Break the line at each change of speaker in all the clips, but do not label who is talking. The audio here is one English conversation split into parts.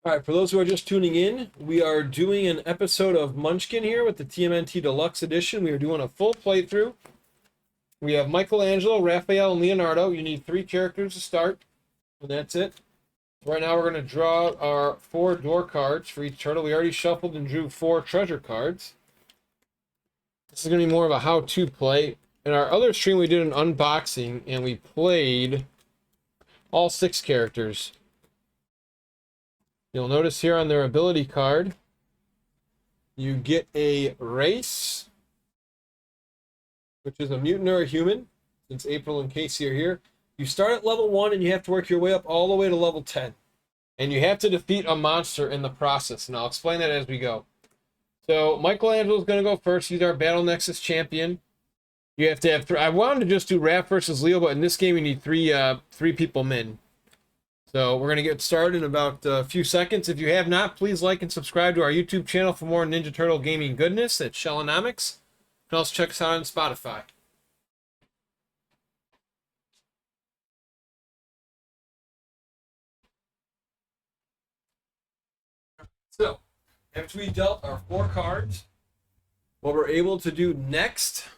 All right, for those who are just tuning in, we are doing an episode of Munchkin here with the TMNT Deluxe Edition. We are doing a full playthrough. We have Michelangelo, Raphael, and Leonardo. You need 3 characters to start, and that's it. Right now we're going to draw our 4 door cards for each turtle. We already shuffled and drew 4 treasure cards. This is going to be more of a how-to play. In our other stream, we did an unboxing, and we played all 6 characters. You'll notice here on their ability card, you get a race, which is a mutant or a human, since April and Casey are here. You start at level 1 and you have to work your way up all the way to level 10. And you have to defeat a monster in the process, and I'll explain that as we go. So Michelangelo is going to go first. He's our Battle Nexus champion. You have to have 3. I wanted to just do Raph versus Leo, but in this game you need 3 people min. So we're going to get started in about a few seconds. If you have not, please like and subscribe to our YouTube channel for more Ninja Turtle gaming goodness at Shellonomics. You can also check us out on Spotify. So, after we dealt our 4 cards, what we're able to do next,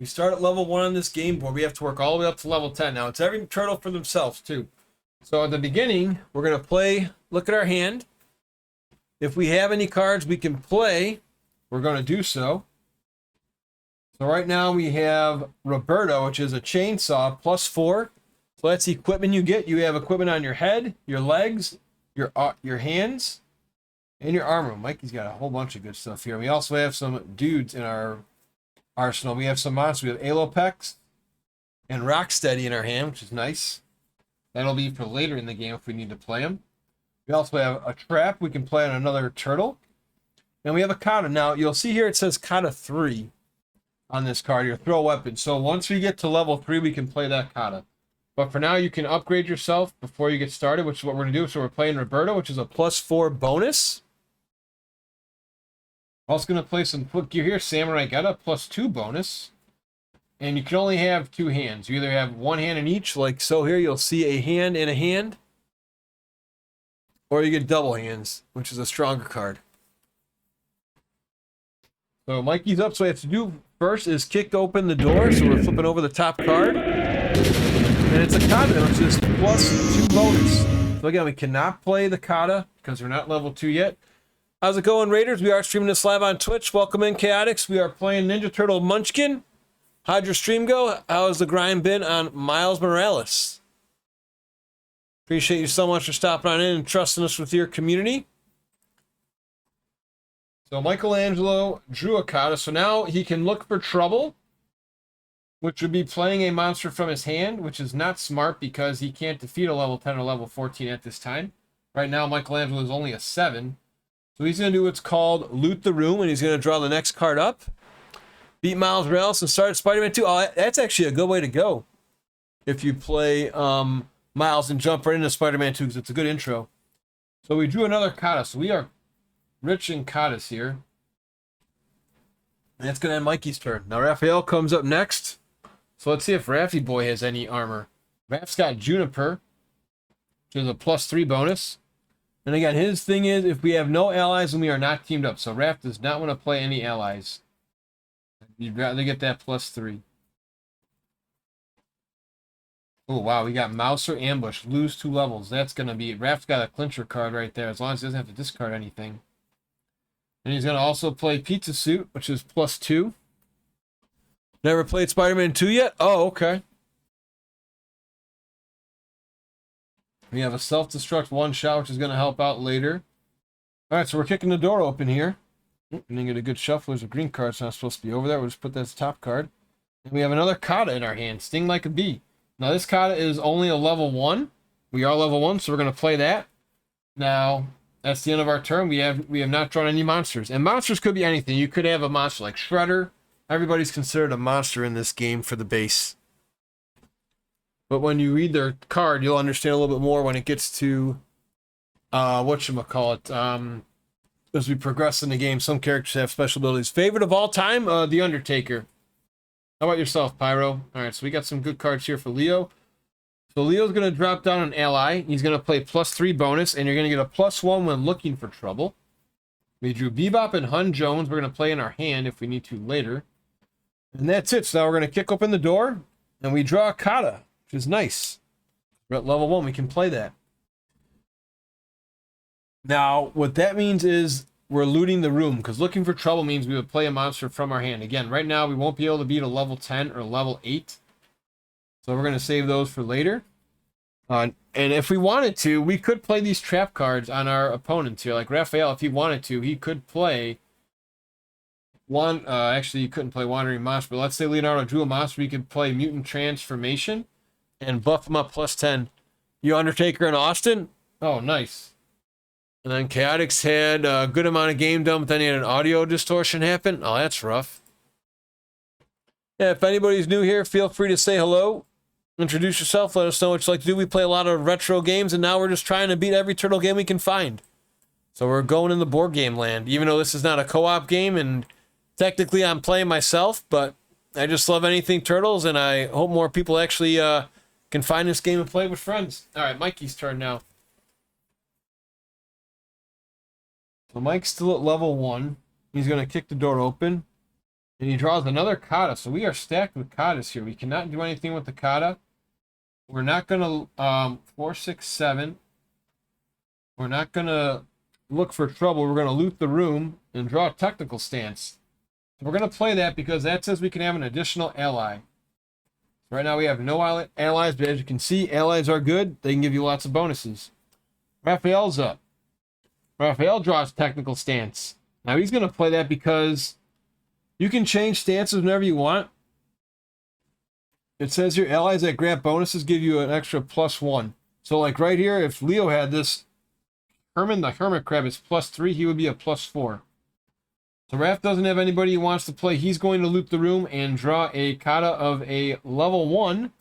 we start at level 1 on this game board. We have to work all the way up to level 10. Now, it's every turtle for themselves, too. So at the beginning, we're going to look at our hand. If we have any cards we can play, we're going to do so. So right now we have Roberto, which is a chainsaw, +4. So that's the equipment you get. You have equipment on your head, your legs, your hands, and your armor. Mikey's got a whole bunch of good stuff here. We also have some dudes in our arsenal. We have some monsters. We have Alopex and Rocksteady in our hand, which is nice. That'll be for later in the game if we need to play them. We also have a trap we can play on another turtle. And we have a kata. Now, you'll see here it says kata 3 on this card, your throw weapon. So once we get to level 3, we can play that kata. But for now, you can upgrade yourself before you get started, which is what we're going to do. So we're playing Roberto, which is a +4 bonus. Also going to play some footgear here. Samurai Geta, +2 bonus. And you can only have 2 hands. You either have 1 hand in each, like so here. You'll see a hand and a hand. Or you get double hands, which is a stronger card. So Mikey's up. So what we have to do first is kick open the door. So we're flipping over the top card. And it's a kata, which is +2 bonus. So again, we cannot play the kata because we're not level 2 yet. How's it going, Raiders? We are streaming this live on Twitch. Welcome in, Chaotix. We are playing Ninja Turtle Munchkin. How'd your stream go? How has the grind been on Miles Morales? Appreciate you so much for stopping on in and trusting us with your community. So Michelangelo drew a kata, so now he can look for trouble, which would be playing a monster from his hand, which is not smart because he can't defeat a level 10 or level 14 at this time. Right now, Michelangelo is only a 7. So he's going to do what's called loot the room, and he's going to draw the next card up. Beat Miles Morales and start Spider-Man 2. Oh, that's actually a good way to go. If you play Miles and jump right into Spider-Man 2, because it's a good intro. So we drew another kata. So we are rich in katas here. And that's going to end Mikey's turn. Now Raphael comes up next. So let's see if Raffy Boy has any armor. Raph's got Juniper, which is a +3 bonus. And again, his thing is if we have no allies, then we are not teamed up. So Raph does not want to play any allies. You'd rather get that +3. Oh, wow. We got Mouser Ambush. Lose 2 levels. That's going to be... Raph's got a clincher card right there, as long as he doesn't have to discard anything. And he's going to also play Pizza Suit, which is +2. Never played Spider-Man 2 yet? Oh, okay. We have a self-destruct 1-shot, which is going to help out later. All right, so we're kicking the door open here. And then get a good shuffle. There's a green card. It's not supposed to be over there. We'll just put that as top card. And we have another kata in our hand. Sting like a bee. Now, this kata is only a level 1. We are level 1, so we're going to play that. Now, that's the end of our turn. We have not drawn any monsters. And monsters could be anything. You could have a monster like Shredder. Everybody's considered a monster in this game for the base. But when you read their card, you'll understand a little bit more when it gets to whatchamacallit. As we progress in the game, some characters have special abilities. Favorite of all time, The Undertaker. How about yourself, Pyro? All right, so we got some good cards here for Leo. So Leo's going to drop down an ally. He's going to play +3 bonus, and you're going to get a +1 when looking for trouble. We drew Bebop and Hun Jones. We're going to play in our hand if we need to later. And that's it. So now we're going to kick open the door, and we draw a Kata, which is nice. We're at level 1. We can play that. Now, what that means is we're looting the room, because looking for trouble means we would play a monster from our hand. Again, right now we won't be able to beat a level 10 or level 8. So we're going to save those for later. And if we wanted to, we could play these trap cards on our opponents here. Like Raphael, if he wanted to, he could play one. Actually, you couldn't play Wandering Monster, but let's say Leonardo drew a monster, we could play Mutant Transformation and buff him up +10. You Undertaker and Austin? Oh, nice. And then Chaotix had a good amount of game done, but then he had an audio distortion happen. Oh, that's rough. Yeah, if anybody's new here, feel free to say hello. Introduce yourself. Let us know what you like to do. We play a lot of retro games, and now we're just trying to beat every turtle game we can find. So we're going in the board game land, even though this is not a co-op game, and technically I'm playing myself, but I just love anything turtles, and I hope more people actually can find this game and play with friends. All right, Mikey's turn now. So Mike's still at level 1. He's going to kick the door open. And he draws another Kata. So we are stacked with Katas here. We cannot do anything with the Kata. We're not going to 4, 6, 7. We're not going to look for trouble. We're going to loot the room and draw a technical stance. So we're going to play that because that says we can have an additional ally. Right now we have no allies, but as you can see, allies are good. They can give you lots of bonuses. Raphael's up. Raphael draws technical stance. Now he's going to play that because you can change stances whenever you want. It says your allies that grant bonuses give you an extra +1. So like right here, if Leo had this Herman, the Hermit Crab, is +3, he would be a +4. So Raph doesn't have anybody he wants to play. He's going to loot the room and draw a Kata of a level 1,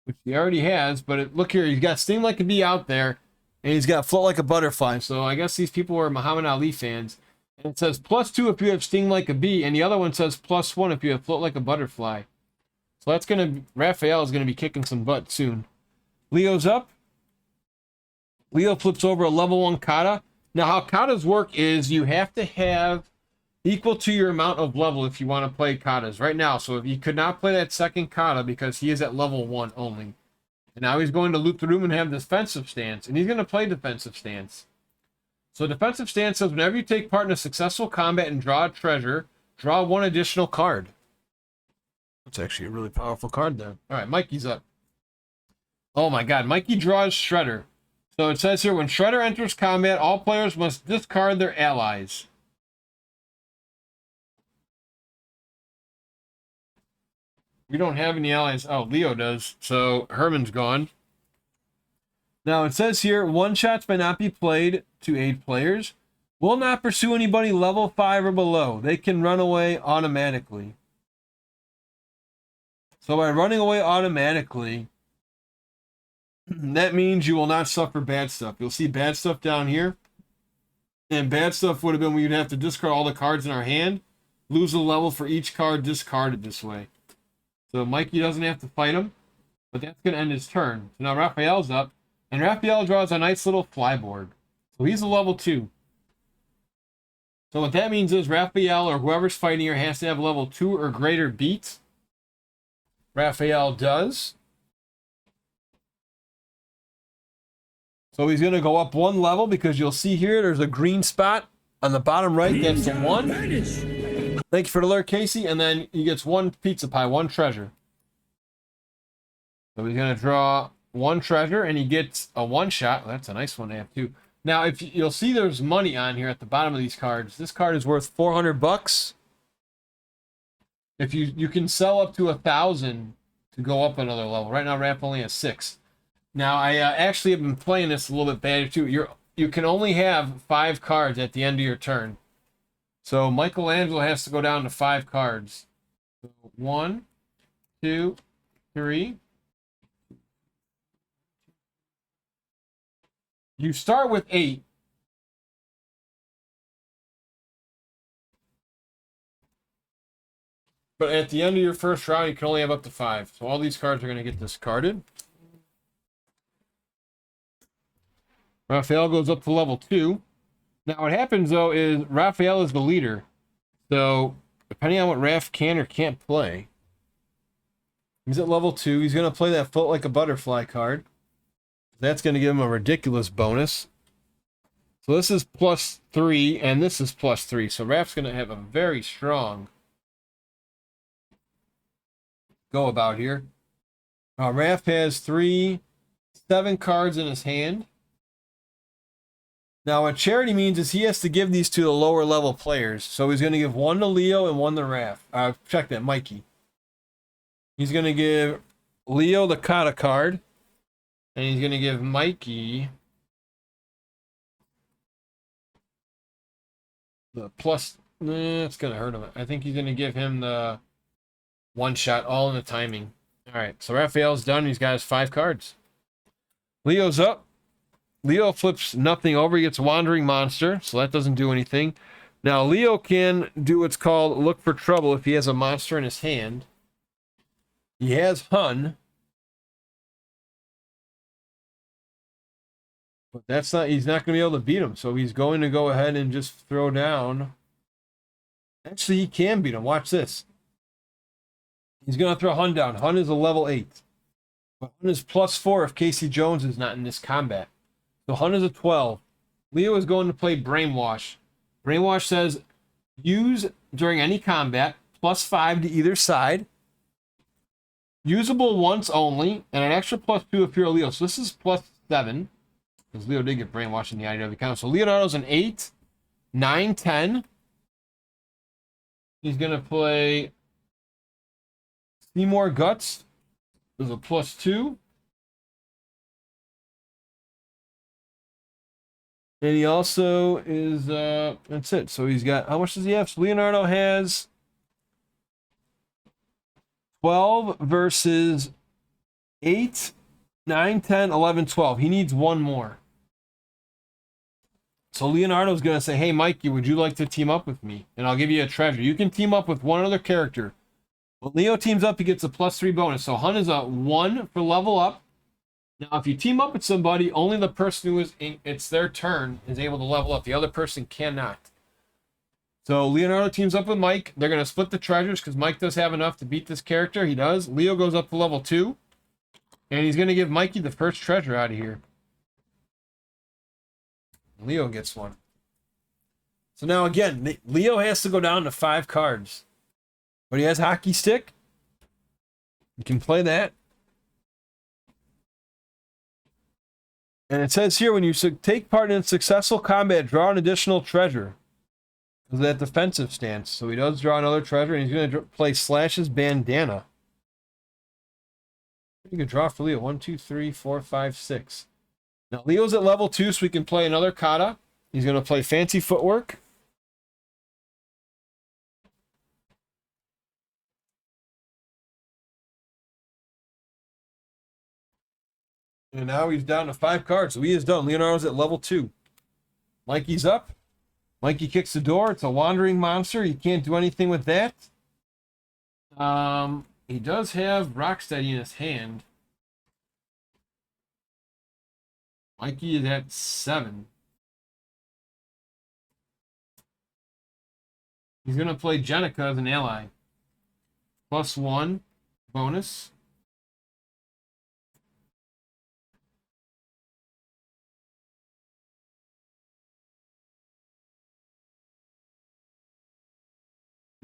which he already has. But look here, he's got Sting Like a Bee out there. And he's got Float Like a Butterfly. So I guess these people are Muhammad Ali fans. And it says +2 if you have Sting Like a Bee. And the other one says +1 if you have Float Like a Butterfly. So that's going to... Raphael is going to be kicking some butt soon. Leo's up. Leo flips over a level 1 Kata. Now how Katas work is you have to have equal to your amount of level if you want to play Katas. Right now. So if you could not play that second Kata because he is at level 1 only. And now he's going to loot the room and have defensive stance. And he's going to play defensive stance. So defensive stance says whenever you take part in a successful combat and draw a treasure, draw 1 additional card. That's actually a really powerful card there. All right, Mikey's up. Oh my god, Mikey draws Shredder. So it says here, when Shredder enters combat, all players must discard their allies. We don't have any allies. Oh, Leo does. So Herman's gone. Now it says here, one-shots may not be played to 8 players. Will not pursue anybody level 5 or below. They can run away automatically. So by running away automatically, that means you will not suffer bad stuff. You'll see bad stuff down here. And bad stuff would have been when you'd have to discard all the cards in our hand. Lose a level for each card discarded this way. So Mikey doesn't have to fight him, but that's going to end his turn. So now Raphael's up, and Raphael draws a nice little flyboard. So he's a level 2. So what that means is Raphael or whoever's fighting here has to have level 2 or greater beat. Raphael does. So he's going to go up 1 level because you'll see here there's a green spot on the bottom right. That's the 1. Thank you for the alert, Casey. And then he gets 1 pizza pie, 1 treasure. So he's going to draw 1 treasure, and he gets a 1-shot. Well, that's a nice one to have, too. Now, if you'll see there's money on here at the bottom of these cards. This card is worth $400. If you can sell up to 1,000 to go up another level. Right now, Raph only has 6. Now, I actually have been playing this a little bit better, too. You can only have 5 cards at the end of your turn. So Michelangelo has to go down to 5 cards. So 1, 2, 3. You start with 8. But at the end of your first round, you can only have up to 5. So all these cards are going to get discarded. Raphael goes up to level 2. Now what happens though is Raphael is the leader. So depending on what Raph can or can't play, he's at level 2. He's going to play that float like a butterfly card. That's going to give him a ridiculous bonus. So this is +3 and this is +3. So Raph's going to have a very strong go about here. Raph has 7 cards in his hand. Now, what charity means is he has to give these to the lower level players. So he's going to give 1 to Leo and 1 to Raph. Check that, Mikey. He's going to give Leo the Kata card. And he's going to give Mikey the plus. It's going to hurt him. I think he's going to give him the one shot, all in the timing. All right, so Raphael's done. He's got his 5 cards. Leo's up. Leo flips nothing over. He gets Wandering Monster, so that doesn't do anything. Now, Leo can do what's called Look for Trouble if he has a monster in his hand. He has Hun. But he's not going to be able to beat him, so he's going to go ahead and just throw down. Actually, he can beat him. Watch this. He's going to throw Hun down. Hun is a level 8. But Hun is +4 if Casey Jones is not in this combat. So Hun is a 12. Leo is going to play Brainwash. Brainwash says, use during any combat, +5 to either side. Usable once only, and an extra +2 if you're a Leo. So this is +7, because Leo did get Brainwashed in the IDW count. So Leonardo's an 8, 9, 10. He's going to play Seymour Guts. There's a +2. And he also is, that's it. So he's got, how much does he have? So Leonardo has 12 versus 8, 9, 10, 11, 12. He needs 1 more. So Leonardo's going to say, hey, Mikey, would you like to team up with me? And I'll give you a treasure. You can team up with one other character. When Leo teams up, he gets a +3 bonus. So Hun is a 1 for level up. Now, if you team up with somebody, only the person who is it's their turn is able to level up. The other person cannot. So Leonardo teams up with Mike. They're going to split the treasures because Mike does have enough to beat this character. He does. Leo goes up to level 2. And he's going to give Mikey the first treasure out of here. Leo gets one. So now again, Leo has to go down to 5 cards. But he has Hockey Stick. You can play that. And it says here, when you take part in successful combat, draw an additional treasure. Because of that defensive stance. So he does draw another treasure, and he's going to play Slash's Bandana. You can draw for Leo. 1, 2, 3, 4, 5, 6. Now, Leo's at level 2, so we can play another kata. He's going to play Fancy Footwork. And now he's down to 5 cards. So he is done. Leonardo's at level 2. Mikey's up. Mikey kicks the door. It's a Wandering Monster. You can't do anything with that. He does have Rocksteady in his hand. Mikey is at 7. He's going to play Jenica as an ally. +1 bonus.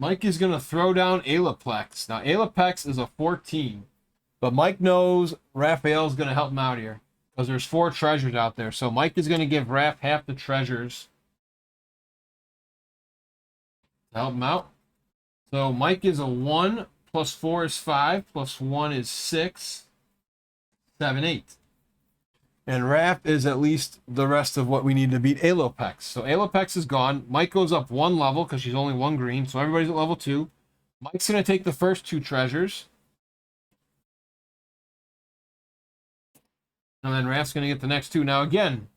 Mike is going to throw down Alaplex. Now, Alaplex is a 14. But Mike knows Raphael's going to help him out here. Because there's 4 treasures out there. So Mike is going to give Raph half the treasures to help him out. So Mike is a 1. +4 is 5. +1 is 6. 7, 8. And Raph is at least the rest of what we need to beat Alopex. So Alopex is gone. Mike goes up 1 level because she's only 1 green. So everybody's at level 2. Mike's going to take the first 2 treasures. And then Raph's going to get the next 2. Now again,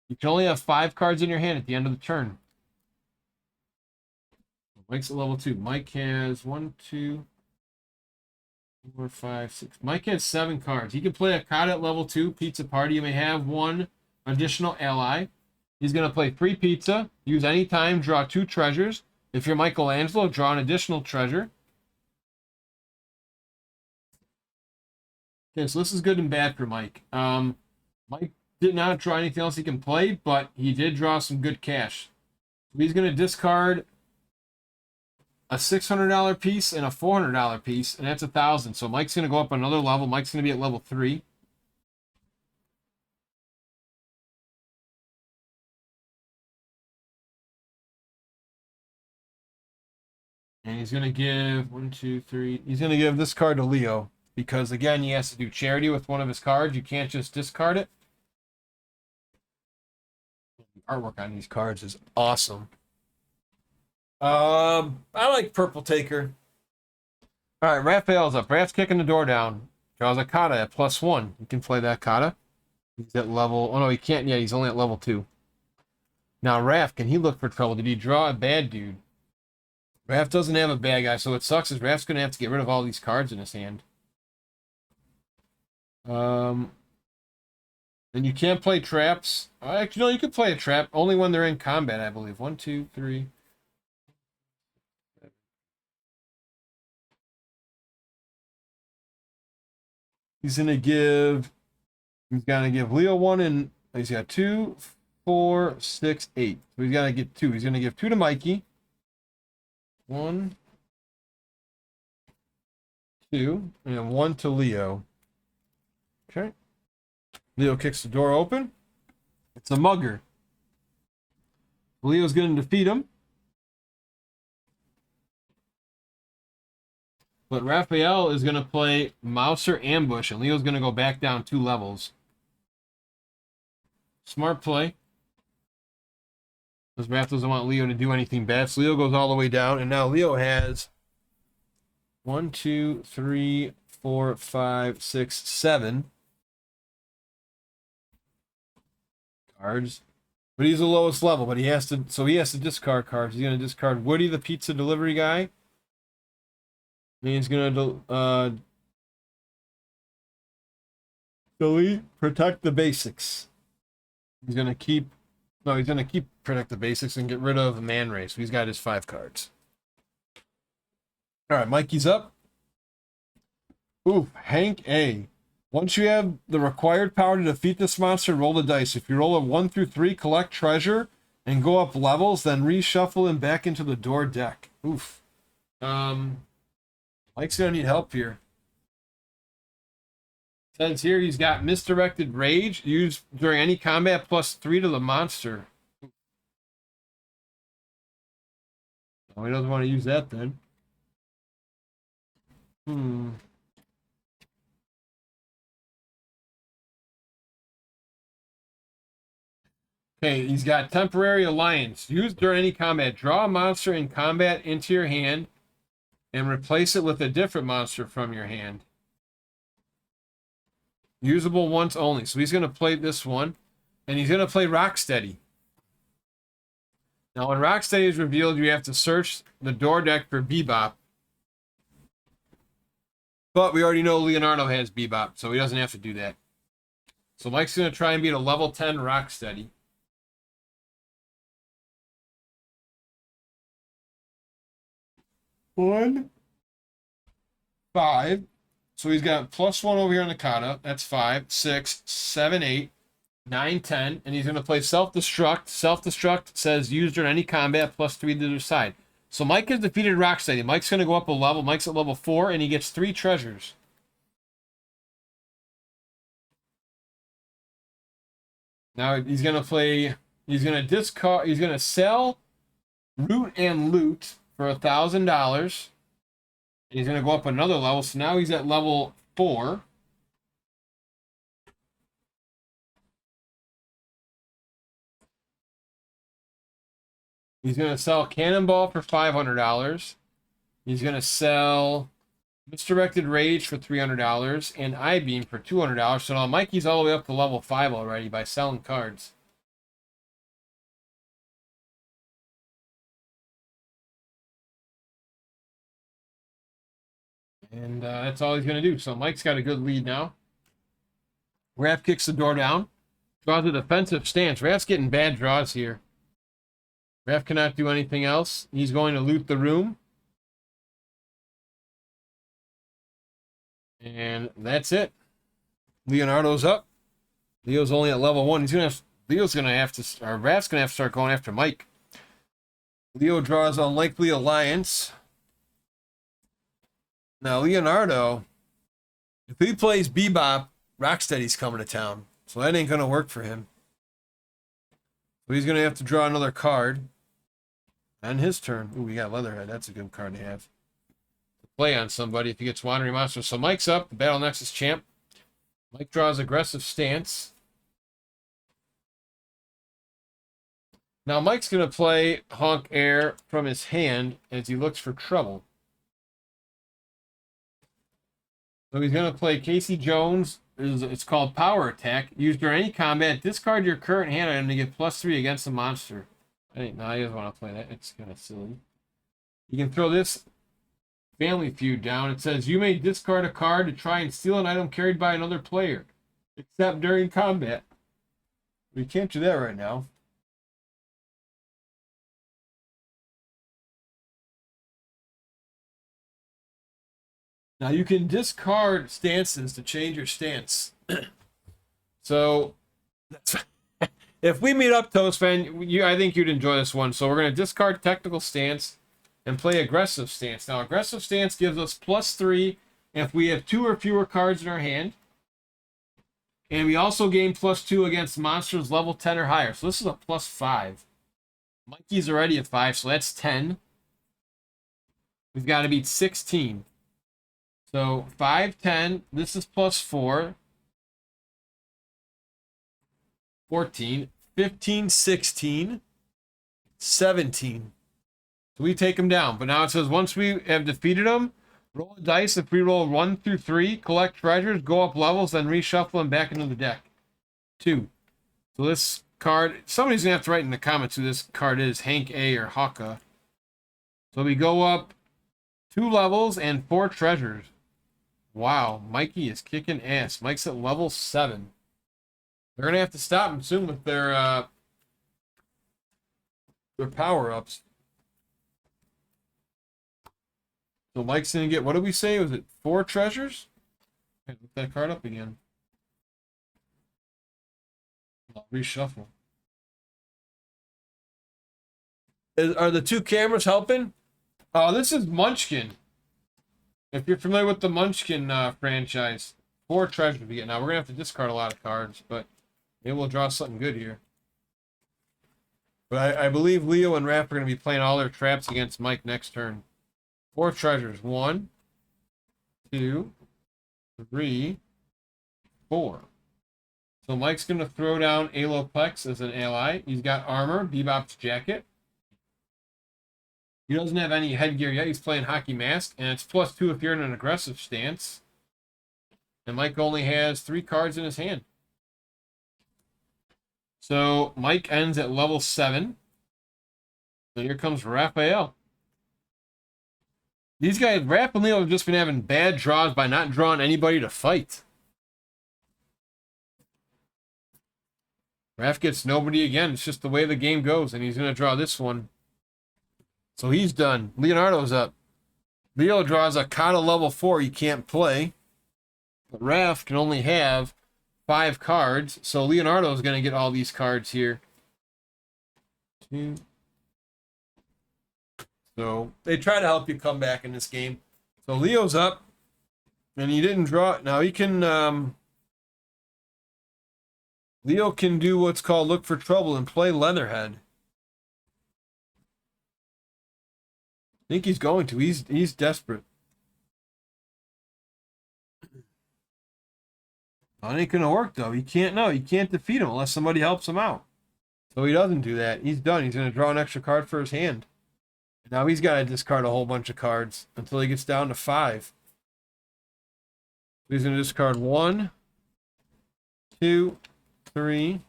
you can only have 5 cards in your hand at the end of the turn. Mike's at level 2. Mike has 1, 2, 4, 5, 6. Mike has 7 cards. He can play a card at level 2, Pizza Party. You may have 1 additional ally. He's going to play 3 pizza. Use any time, draw 2 treasures. If you're Michelangelo, draw an additional treasure. Okay, so this is good and bad for Mike. Mike did not draw anything else he can play, but he did draw some good cash. So he's going to discard a $600 piece and a $400 piece, and that's $1,000. So Mike's going to go up another level. Mike's going to be at level 3. And he's going to give 1, 2, 3. He's going to give this card to Leo because, again, he has to do charity with one of his cards. You can't just discard it. The artwork on these cards is awesome. I like Purple Taker. All right, Raphael's up. Raph's kicking the door down. Draws a kata at +1. You can play that kata. He's at level... Oh, no, he can't yet. He's only at level 2. Now, Raph, can he look for trouble? Did he draw a bad dude? Raph doesn't have a bad guy, so what sucks is Raph's going to have to get rid of all these cards in his hand. And you can't play traps. Actually, no, you can play a trap only when they're in combat, I believe. 1, 2, 3... He's gonna give Leo 1, and he's got 2, 4, 6, 8. So he's gotta get 2. He's gonna give 2 to Mikey. 1, 2, and 1 to Leo. Okay. Leo kicks the door open. It's a mugger. Leo's gonna defeat him. But Raphael is going to play Mouser Ambush, and Leo's going to go back down 2 levels. Smart play. Because Raph doesn't want Leo to do anything bad. So Leo goes all the way down, and now Leo has 1, 2, 3, 4, 5, 6, 7 cards. But he's the lowest level, but he has to discard cards. He's going to discard Woody, the pizza delivery guy. And he's going to delete Protect the Basics. He's going to keep Protect the Basics and get rid of Man Ray. So he's got his 5 cards. All right, Mikey's up. Ooh, Hank A. Once you have the required power to defeat this monster, roll the dice. If you roll a 1 through 3, collect treasure and go up levels, then reshuffle him back into the door deck. Oof. Mike's gonna need help here. Says here he's got Misdirected Rage used during any combat +3 to the monster. Oh, he doesn't want to use that then. Okay, he's got Temporary Alliance. Used during any combat. Draw a monster in combat into your hand and replace it with a different monster from your hand. Usable once only. So he's going to play this one, and he's going to play Rocksteady. Now, when Rocksteady is revealed, you have to search the door deck for Bebop. But we already know Leonardo has Bebop, so he doesn't have to do that. So Mike's going to try and beat a level 10 Rocksteady. 1, 5. So he's got +1 over here on the kata. That's 5, 6, 7, 8, 9, 10. And he's going to play Self-Destruct. Self-Destruct says used during any combat +3 to the side. So Mike has defeated Rocksteady. Mike's going to go up a level. Mike's at level 4, and he gets 3 treasures. Now he's going to play... He's going to discard... He's going to sell Root and Loot for $1,000. He's going to go up another level. So now he's at level 4. He's going to sell Cannonball for $500. He's going to sell Misdirected Rage for $300 and I-Beam for $200. So now Mikey's all the way up to level 5 already by selling cards. And that's all he's going to do. So Mike's got a good lead now. Raph kicks the door down. Draws a defensive stance. Raph's getting bad draws here. Raph cannot do anything else. He's going to loot the room. And that's it. Leonardo's up. Leo's only at level 1. Leo's gonna have to, or Raph's gonna have to start going after Mike. Leo draws Unlikely Alliance. Now Leonardo, if he plays Bebop, Rocksteady's coming to town. So that ain't gonna work for him. So he's gonna have to draw another card. On his turn. Ooh, we got Leatherhead. That's a good card to have. Play on somebody if he gets Wandering Monster. So Mike's up, the Battle Nexus champ. Mike draws Aggressive Stance. Now Mike's going to play Honk Air from his hand as he looks for trouble. So he's going to play Casey Jones. It's called Power Attack. Used during any combat, discard your current hand item to get +3 against the monster. No, he doesn't want to play that. It's kind of silly. You can throw this Family Feud down. It says you may discard a card to try and steal an item carried by another player, except during combat. We can't do that right now. Now you can discard stances to change your stance. So that's if we meet up, Toast fan, I think you'd enjoy this one. So we're going to discard Technical Stance and play Aggressive Stance. Now, Aggressive Stance gives us +3 if we have 2 or fewer cards in our hand. And we also gain +2 against monsters level 10 or higher. So this is a +5. Mikey's already at 5, so that's 10. We've got to beat 16. So 5, 10. This is +4. 14, 15, 16, 17. So we take him down. But now it says once we have defeated him, roll a dice. If we roll 1 through 3, collect treasures, go up levels, then reshuffle them back into the deck. 2. So this card, somebody's going to have to write in the comments who this card is, Hank A or Haka. So we go up 2 levels and 4 treasures. Wow, Mikey is kicking ass. Mike's at level 7. They're going to have to stop him soon with their power-ups. So Mike's going to get, what did we say? Was it 4 treasures? Okay, look that card up again. I'll reshuffle. Are the 2 cameras helping? Oh, this is Munchkin. If you're familiar with the Munchkin franchise, 4 treasures we get. Now, we're going to have to discard a lot of cards, but maybe we'll draw something good here. But I believe Leo and Raph are going to be playing all their traps against Mike next turn. 4 treasures. 1, 2, 3, 4. So Mike's going to throw down Aloplex as an ally. He's got armor, Bebop's jacket. He doesn't have any headgear yet. He's playing Hockey Mask, and it's +2 if you're in an aggressive stance. And Mike only has 3 cards in his hand. So Mike ends at level 7. So here comes Raphael. These guys, Raph and Leo, have just been having bad draws by not drawing anybody to fight. Raph gets nobody again. It's just the way the game goes, and he's going to draw this one. So he's done. Leonardo's up. Leo draws a Kata level 4 he can't play. But Raph can only have 5 cards, so Leonardo's going to get all these cards here. 2. So they try to help you come back in this game. So Leo's up, and he didn't draw. Now he can... Leo can do what's called Look for Trouble and play Leatherhead. I think he's going to. He's desperate. That ain't gonna work though. He can't. No, he can't defeat him unless somebody helps him out. So he doesn't do that. He's done. He's gonna draw an extra card for his hand. Now he's got to discard a whole bunch of cards until he gets down to 5. He's gonna discard 1, 2, 3.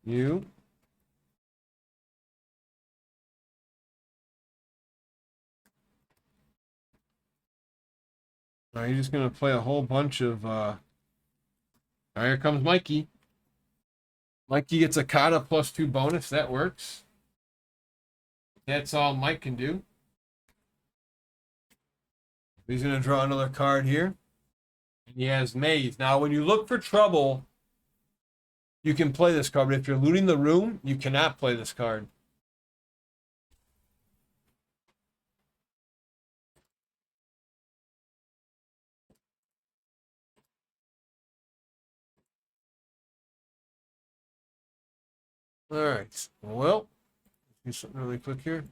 You. Now you're just gonna play a whole bunch of. Now here comes Mikey. Mikey gets a kata +2 bonus. That works. That's all Mike can do. He's going to draw another card here. And he has Maze. Now, when you look for trouble, you can play this card. But if you're looting the room, you cannot play this card. All right. Well, do something really quick here.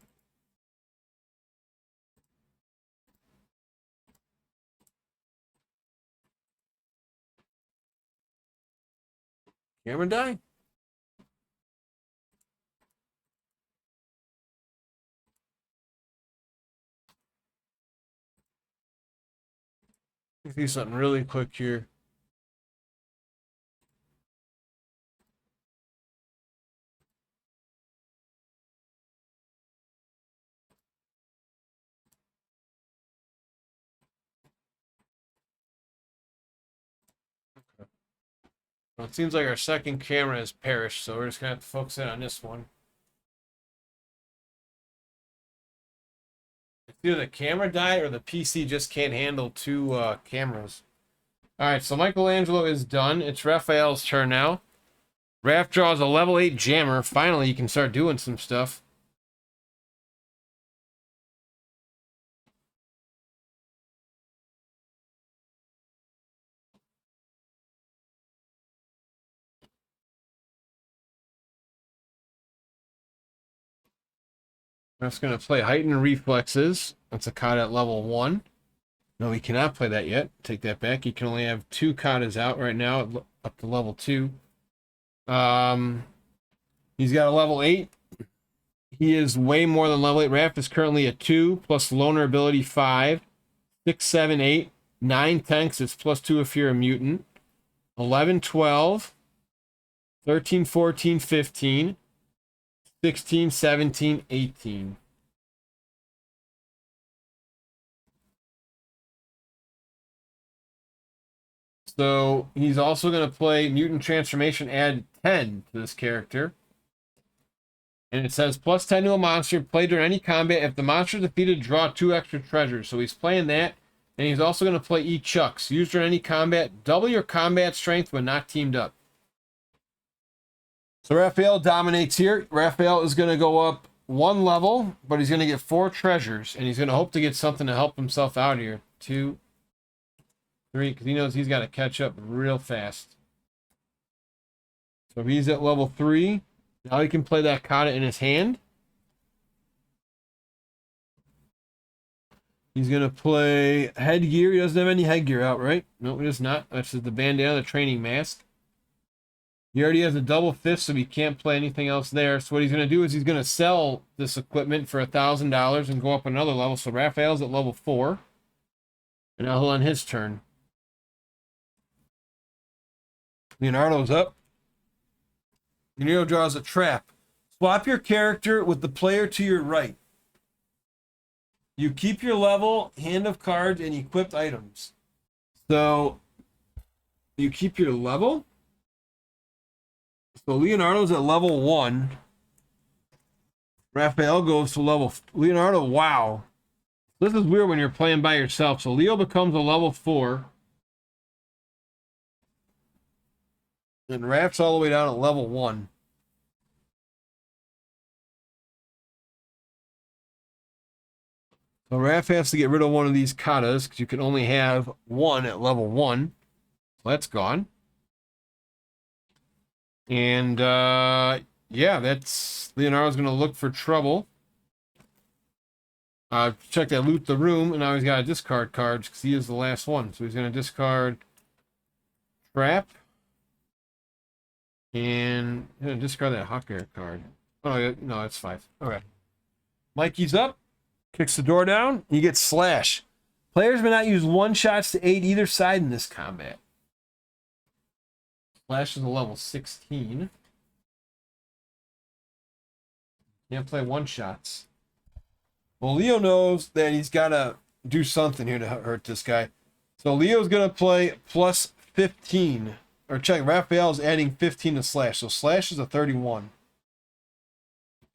Camera die? Let's do something really quick here. Well, it seems like our second camera has perished, so we're just going to have to focus in on this one. It's either the camera died or the PC just can't handle two cameras. All right, so Michelangelo is done. It's Raphael's turn now. Raph draws a level 8 jammer. Finally, you can start doing some stuff. That's going to play Heightened Reflexes. That's a card at level 1. No, he cannot play that yet. Take that back. He can only have 2 katas out right now, up to level 2. He's got a level 8. He is way more than level 8. Raph is currently a 2, plus loner ability 5, 6, 7, 8, 9 tanks. It's +2 if you're a mutant. 11, 12, 13, 14, 15. 16, 17, 18. So he's also going to play Mutant Transformation, add 10 to this character. And it says +10 to a monster, play during any combat. If the monster is defeated, draw 2 extra treasures. So he's playing that. And he's also going to play E-Chucks. Used during any combat, double your combat strength when not teamed up. So Raphael dominates here. Raphael is going to go up 1 level, but he's going to get 4 treasures, and he's going to hope to get something to help himself out here. 2, 3, because he knows he's got to catch up real fast. So he's at level 3. Now he can play that kata in his hand. He's going to play headgear. He doesn't have any headgear out, right? No, he does not. That's just the bandana, the training mask. He already has a double fifth, so he can't play anything else there. So what he's going to do is he's going to sell this equipment for $1,000 and go up another level. So Raphael's at level 4. And now he'll end his turn. Leonardo's up. Leonardo draws a trap. Swap your character with the player to your right. You keep your level, hand of cards, and equipped items. So you keep your level. So Leonardo's at level 1. Raphael goes to level... Leonardo, wow. This is weird when you're playing by yourself. So Leo becomes a level 4. And Raph's all the way down at level 1. So Raph has to get rid of one of these katas, because you can only have 1 at level 1. So that's gone. And, yeah, that's... Leonardo's going to look for trouble. Check that, loot the room, and now he's got to discard cards, because he is the last one. So he's going to discard Trap. And he's going to discard that Hawk Air card. Oh, no, that's 5. Okay. Mikey's up. Kicks the door down. He gets Slash. Players may not use one-shots to aid either side in this combat. Slash is a level 16. Can't play one-shots. Well, Leo knows that he's got to do something here to hurt this guy. So Leo's going to play plus 15 or check, Raphael's adding 15 to Slash. So Slash is a 31.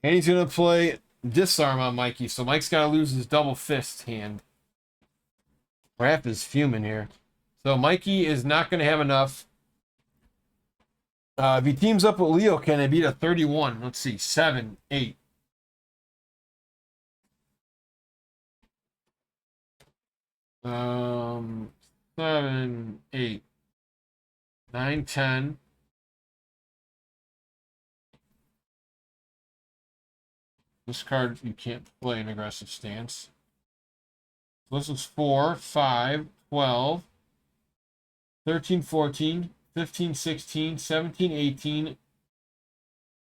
And he's going to play Disarm on Mikey. So Mike's got to lose his double fist hand. Raph is fuming here. So Mikey is not going to have enough. If he teams up with Leo, can it beat a 31? Let's see. 7, 8. Um, 7, 8, 9, 10. This card you can't play an aggressive stance. So this is 4, 5, 12, 13, 14, 15, 16, 17, 18,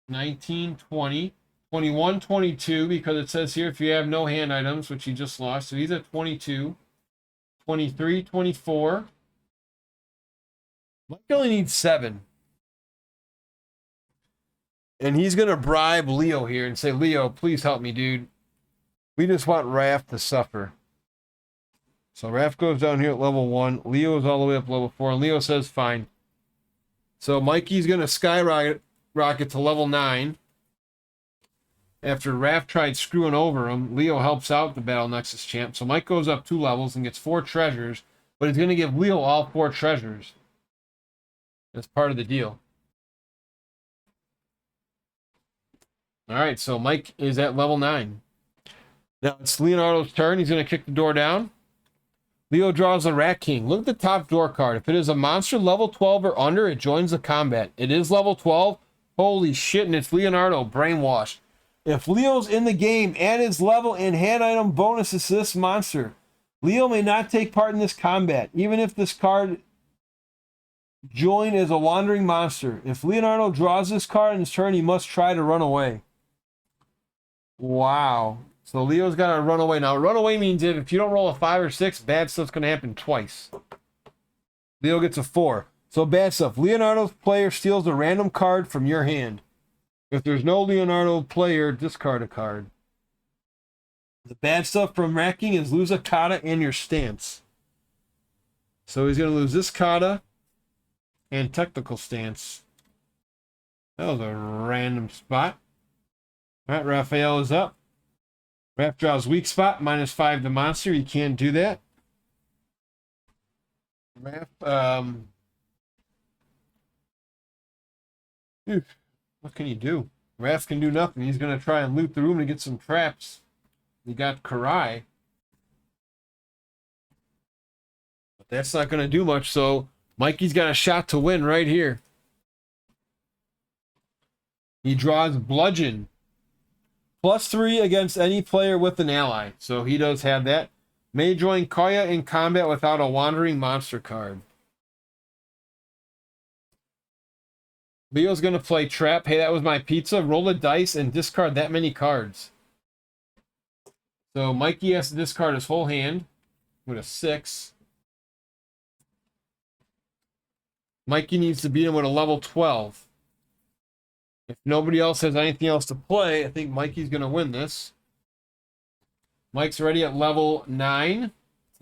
19, 20, 21, 22, because it says here if you have no hand items, which you just lost. So he's at 22, 23, 24. Mike only needs 7. And he's going to bribe Leo here and say, Leo, please help me, dude. We just want Raph to suffer. So Raph goes down here at level 1. Leo is all the way up level 4. And Leo says, fine. So Mikey's going to skyrocket to level 9. After Raph tried screwing over him, Leo helps out the Battle Nexus champ. So Mike goes up 2 levels and gets 4 treasures. But he's going to give Leo all 4 treasures. That's part of the deal. All right, so Mike is at level 9. Now it's Leonardo's turn. He's going to kick the door down. Leo draws the Rat King. Look at the top door card. If it is a monster level 12 or under, it joins the combat. It is level 12. Holy shit, and it's Leonardo. Brainwashed. If Leo's in the game, add his level and hand item bonuses to this monster. Leo may not take part in this combat, even if this card joined as a wandering monster. If Leonardo draws this card in his turn, he must try to run away. Wow. So Leo's got to run away. Now, run away means if you don't roll a 5 or 6, bad stuff's going to happen twice. Leo gets a 4. So bad stuff. Leonardo's player steals a random card from your hand. If there's no Leonardo player, discard a card. The bad stuff from racking is lose a kata and your stance. So he's going to lose this kata and technical stance. That was a random spot. All right, Raphael is up. Raph draws weak spot, -5 to monster. You can't do that. Raph, what can you do? Raph can do nothing. He's going to try and loot the room to get some traps. He got Karai. But that's not going to do much, so Mikey's got a shot to win right here. He draws Bludgeon. +3 against any player with an ally. So he does have that. May join Koya in combat without a wandering monster card. Leo's going to play Trap. Hey, that was my pizza. Roll a dice and discard that many cards. So Mikey has to discard his whole hand with a 6. Mikey needs to beat him with a level 12. If nobody else has anything else to play, I think Mikey's going to win this. Mike's already at level 9,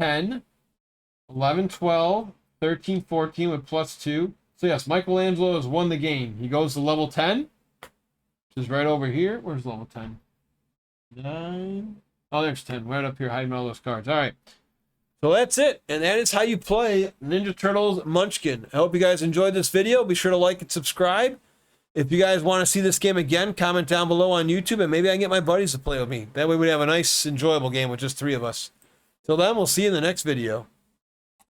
10, 11, 12, 13, 14 with +2. So yes, Michelangelo has won the game. He goes to level 10, which is right over here. Where's level 10? 9. Oh, there's 10. Right up here, hiding all those cards. All right. So that's it. And that is how you play Ninja Turtles Munchkin. I hope you guys enjoyed this video. Be sure to like and subscribe. If you guys want to see this game again, comment down below on YouTube, and maybe I can get my buddies to play with me. That way we'd have a nice, enjoyable game with just 3 of us. Till then, we'll see you in the next video.